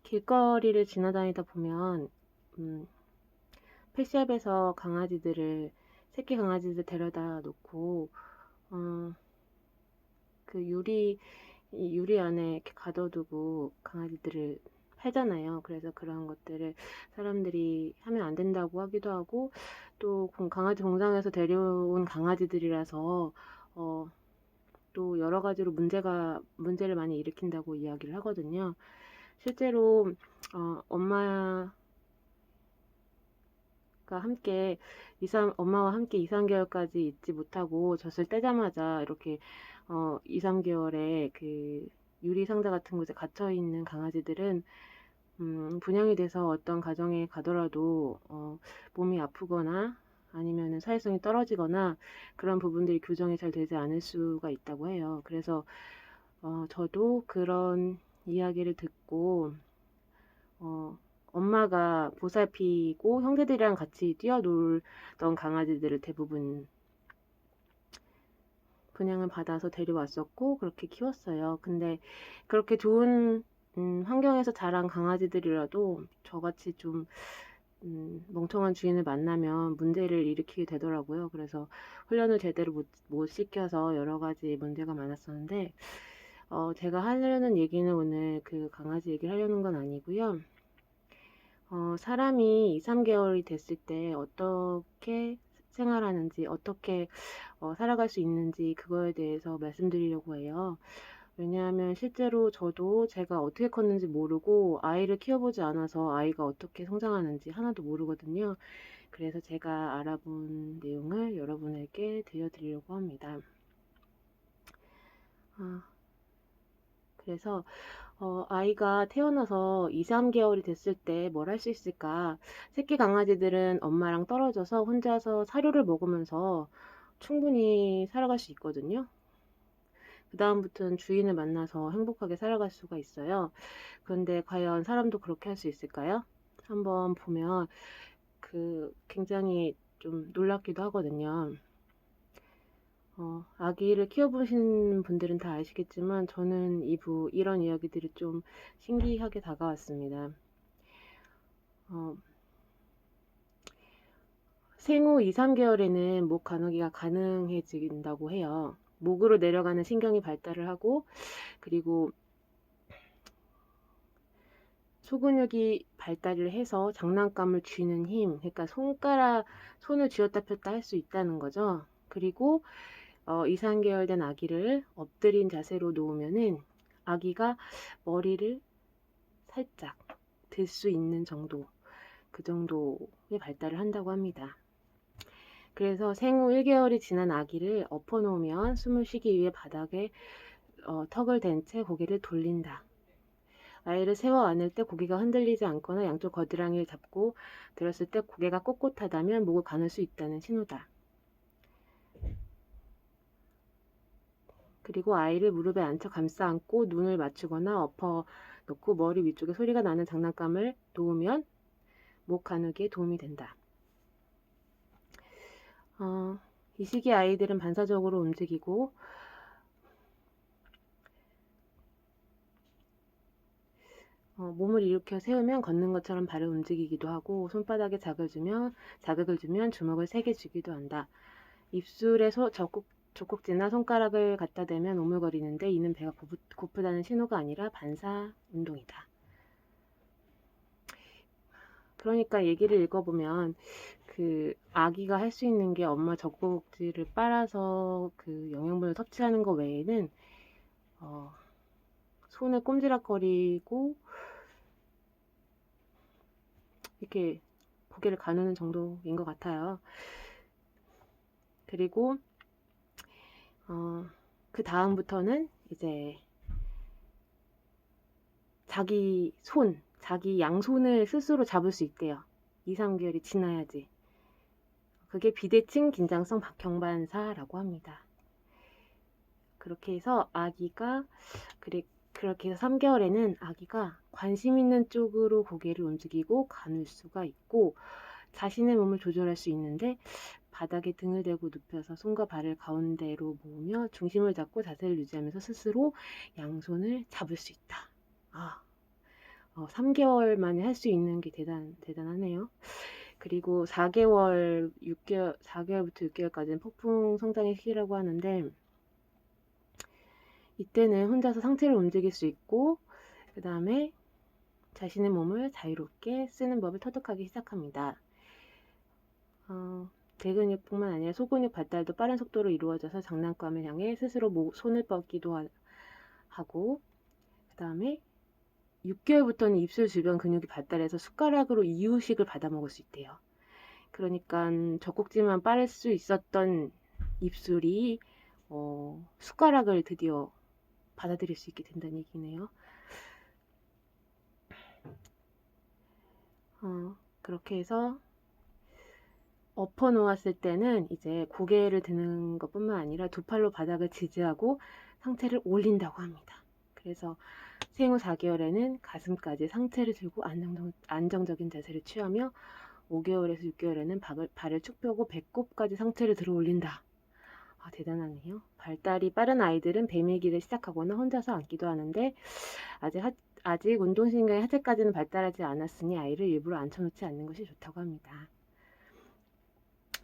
길거리를 지나다니다 보면 음, 펫샵에서 새끼 강아지들 데려다 놓고 어, 그 유리 안에 이렇게 가둬두고 강아지들을 팔잖아요. 그래서 그런 것들을 사람들이 하면 안 된다고 하기도 하고, 또 강아지 공장에서 데려온 강아지들이라서 어, 또 여러 가지로 문제를 많이 일으킨다고 이야기를 하거든요. 실제로 엄마가 엄마와 함께 2, 3개월까지 있지 못하고 젖을 떼자마자 이렇게 2, 3개월에 그 유리 상자 같은 곳에 갇혀 있는 강아지들은 분양이 돼서 어떤 가정에 가더라도 몸이 아프거나 아니면은 사회성이 떨어지거나 그런 부분들이 교정이 잘 되지 않을 수가 있다고 해요. 그래서 저도 그런 이야기를 듣고 어, 엄마가 보살피고 형제들이랑 같이 뛰어놀던 강아지들을 대부분 분양을 받아서 데려왔었고 그렇게 키웠어요. 근데 그렇게 좋은 환경에서 자란 강아지들이라도 저같이 좀 멍청한 주인을 만나면 문제를 일으키게 되더라고요. 그래서 훈련을 제대로 못 시켜서 여러 가지 문제가 많았었는데 제가 하려는 얘기는 오늘 그 강아지 얘기를 하려는 건 아니고요. 사람이 2, 3개월이 됐을 때 어떻게 생활하는지, 어떻게 살아갈 수 있는지 그거에 대해서 말씀드리려고 해요. 왜냐하면 실제로 저도 제가 어떻게 컸는지 모르고 아이를 키워보지 않아서 아이가 어떻게 성장하는지 하나도 모르거든요. 그래서 제가 알아본 내용을 여러분에게 들려드리려고 합니다. 그래서 아이가 태어나서 2, 3개월이 됐을 때 뭘 할 수 있을까? 새끼 강아지들은 엄마랑 떨어져서 혼자서 사료를 먹으면서 충분히 살아갈 수 있거든요. 그 다음부터는 주인을 만나서 행복하게 살아갈 수가 있어요. 그런데 과연 사람도 그렇게 할 수 있을까요? 한번 보면 굉장히 좀 놀랍기도 하거든요. 아기를 키워보신 분들은 다 아시겠지만 저는 이런 이야기들이 좀 신기하게 다가왔습니다. 생후 2, 3개월에는 목 가누기가 가능해진다고 해요. 목으로 내려가는 신경이 발달을 하고, 그리고 소근육이 발달을 해서 장난감을 쥐는 힘, 그러니까 손을 쥐었다 폈다 할 수 있다는 거죠. 그리고 2, 3개월 된 아기를 엎드린 자세로 놓으면은 아기가 머리를 살짝 들 수 있는 정도, 그 정도의 발달을 한다고 합니다. 그래서 생후 1개월이 지난 아기를 엎어놓으면 숨을 쉬기 위해 바닥에 턱을 댄 채 고개를 돌린다. 아이를 세워 안을 때 고개가 흔들리지 않거나 양쪽 겨드랑이를 잡고 들었을 때 고개가 꼿꼿하다면 목을 가눌 수 있다는 신호다. 그리고 아이를 무릎에 앉혀 감싸 안고 눈을 맞추거나 엎어 놓고 머리 위쪽에 소리가 나는 장난감을 놓으면 목 가누기에 도움이 된다. 이 시기 아이들은 반사적으로 움직이고 몸을 일으켜 세우면 걷는 것처럼 발을 움직이기도 하고 손바닥에 자극을 주면 주먹을 세게 쥐기도 한다. 입술에 젖꼭지나 손가락을 갖다 대면 오물거리는데 이는 배가 고프다는 신호가 아니라 반사 운동이다. 그러니까 얘기를 읽어보면 아기가 할 수 있는 게 엄마 젖꼭지를 빨아서 그 영양분을 섭취하는 것 외에는 손을 꼼지락거리고 이렇게 고개를 가누는 정도인 것 같아요. 그리고 그 다음부터는 이제 자기 양손을 스스로 잡을 수 있대요. 2, 3개월이 지나야지. 그게 비대칭 긴장성 경반사라고 합니다. 그렇게 해서 그렇게 해서 3개월에는 아기가 관심 있는 쪽으로 고개를 움직이고 가눌 수가 있고 자신의 몸을 조절할 수 있는데 바닥에 등을 대고 눕혀서 손과 발을 가운데로 모으며 중심을 잡고 자세를 유지하면서 스스로 양손을 잡을 수 있다. 3개월 만에 할 수 있는 게 대단하네요. 그리고 4개월부터 6개월까지는 폭풍 성장의 시기라고 하는데, 이때는 혼자서 상체를 움직일 수 있고, 그 다음에 자신의 몸을 자유롭게 쓰는 법을 터득하기 시작합니다. 대근육뿐만 아니라 소근육 발달도 빠른 속도로 이루어져서 장난감을 향해 스스로 손을 뻗기도 하고, 그 다음에 6개월부터는 입술 주변 근육이 발달해서 숟가락으로 이유식을 받아 먹을 수 있대요. 그러니까 젖꼭지만 빠를 수 있었던 입술이 숟가락을 드디어 받아들일 수 있게 된다는 얘기네요. 그렇게 해서 엎어 놓았을 때는 이제 고개를 드는 것뿐만 아니라 두 팔로 바닥을 지지하고 상체를 올린다고 합니다. 그래서 생후 4개월에는 가슴까지 상체를 들고 안정적인 자세를 취하며 5개월에서 6개월에는 발을 축 펴고 배꼽까지 상체를 들어 올린다. 대단하네요. 발달이 빠른 아이들은 배밀기를 시작하거나 혼자서 앉기도 하는데 아직 운동신경이 하체까지는 발달하지 않았으니 아이를 일부러 앉혀놓지 않는 것이 좋다고 합니다.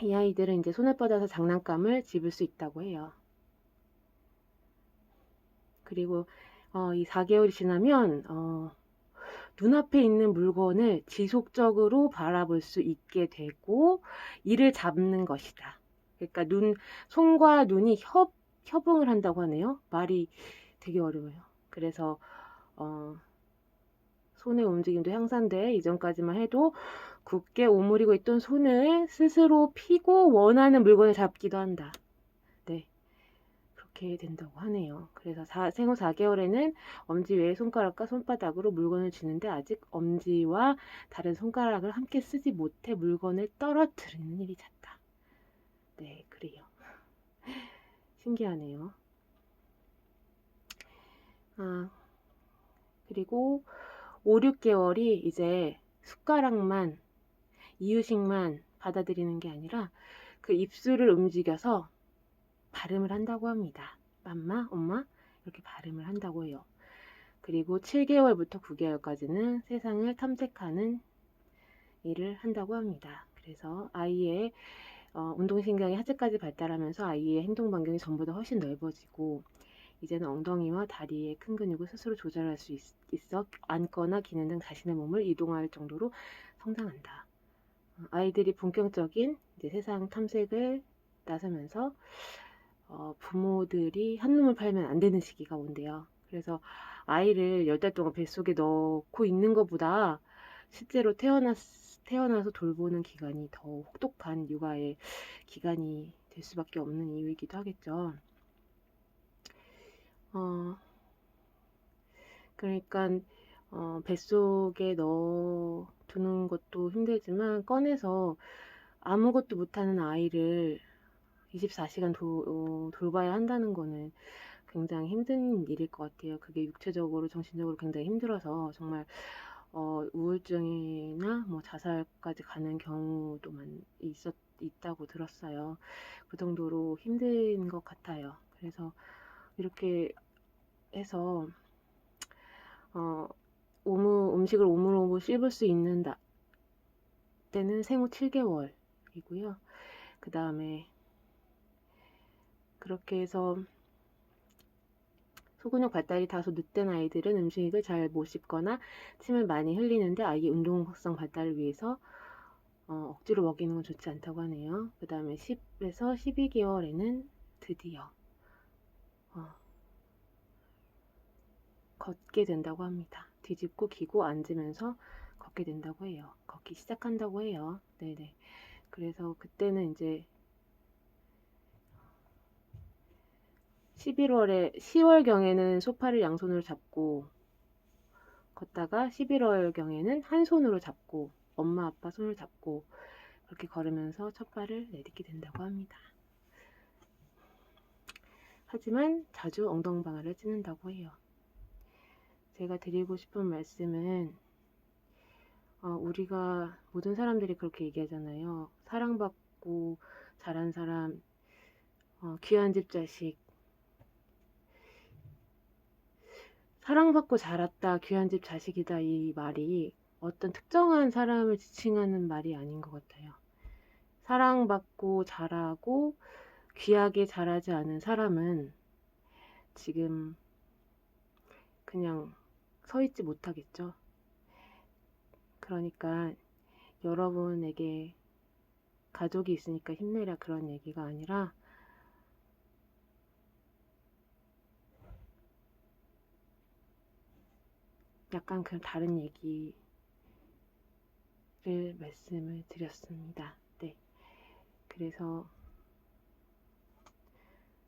이 아이들은 이제 손을 뻗어서 장난감을 집을 수 있다고 해요. 그리고 이 4개월이 지나면 눈앞에 있는 물건을 지속적으로 바라볼 수 있게 되고 이를 잡는 것이다. 그러니까 손과 눈이 협응을 한다고 하네요. 말이 되게 어려워요. 그래서 손의 움직임도 향상돼 이전까지만 해도 굳게 오므리고 있던 손을 스스로 피고 원하는 물건을 잡기도 한다. 네, 그렇게 된다고 하네요. 그래서 생후 4개월에는 엄지 외의 손가락과 손바닥으로 물건을 쥐는데 아직 엄지와 다른 손가락을 함께 쓰지 못해 물건을 떨어뜨리는 일이 잦다. 네, 그래요. 신기하네요. 그리고 5, 6개월이 이제 숟가락만, 이유식만 받아들이는 게 아니라 그 입술을 움직여서 발음을 한다고 합니다. 맘마, 엄마 이렇게 발음을 한다고 해요. 그리고 7개월부터 9개월까지는 세상을 탐색하는 일을 한다고 합니다. 그래서 아이의 운동신경이 하체까지 발달하면서 아이의 행동 반경이 전보다 훨씬 넓어지고 이제는 엉덩이와 다리의 큰 근육을 스스로 조절할 수 있어 앉거나 기는 등 자신의 몸을 이동할 정도로 성장한다. 아이들이 본격적인 이제 세상 탐색을 나서면서 부모들이 한눈을 팔면 안 되는 시기가 온대요. 그래서 아이를 10달 동안 뱃속에 넣고 있는 것보다 실제로 태어나서 돌보는 기간이 더 혹독한 육아의 기간이 될 수밖에 없는 이유이기도 하겠죠. 그러니까 뱃속에 넣어두는 것도 힘들지만 꺼내서 아무것도 못하는 아이를 24시간 돌봐야 한다는 거는 굉장히 힘든 일일 것 같아요. 그게 육체적으로 정신적으로 굉장히 힘들어서 정말 우울증이나 뭐 자살까지 가는 경우도 있다고 들었어요. 그 정도로 힘든 것 같아요. 그래서 이렇게 해서 음식을 오물오물 씹을 수 있는 때는 생후 7개월이고요. 그 다음에 그렇게 해서 소근육 발달이 다소 늦된 아이들은 음식을 잘 못 씹거나 침을 많이 흘리는데 아이의 운동성 발달을 위해서 억지로 먹이는 건 좋지 않다고 하네요. 그 다음에 10에서 12개월에는 드디어 걷게 된다고 합니다. 뒤집고 기고 앉으면서 걷게 된다고 해요. 걷기 시작한다고 해요. 네네. 그래서 그때는 이제 10월경에는 소파를 양손으로 잡고 걷다가 11월경에는 한 손으로 잡고 엄마 아빠 손을 잡고 그렇게 걸으면서 첫 발을 내딛게 된다고 합니다. 하지만 자주 엉덩방아를 찌는다고 해요. 제가 드리고 싶은 말씀은 우리가 모든 사람들이 그렇게 얘기하잖아요. 사랑받고 자란 사람, 귀한 집 자식, 사랑받고 자랐다, 귀한 집 자식이다, 이 말이 어떤 특정한 사람을 지칭하는 말이 아닌 것 같아요. 사랑받고 자라고 귀하게 자라지 않은 사람은 지금 그냥 서 있지 못하겠죠. 그러니까 여러분에게 가족이 있으니까 힘내라 그런 얘기가 아니라 약간 그 다른 얘기를 말씀을 드렸습니다. 네. 그래서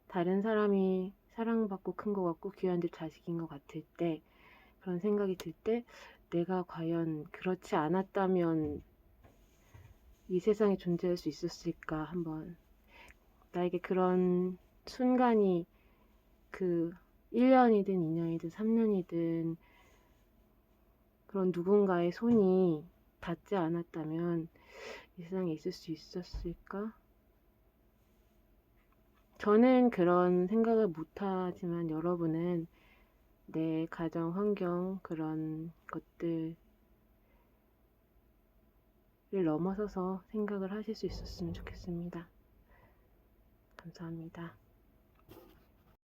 다른 사람이 사랑받고 큰 것 같고 귀한 집 자식인 것 같을 때, 그런 생각이 들 때 내가 과연 그렇지 않았다면 이 세상에 존재할 수 있었을까, 한번 나에게 그런 순간이 그 1년이든 2년이든 3년이든 그런 누군가의 손이 닿지 않았다면 이 세상에 있을 수 있었을까? 저는 그런 생각을 못하지만 여러분은 내 가정 환경 그런 것들을 넘어서서 생각을 하실 수 있었으면 좋겠습니다. 감사합니다.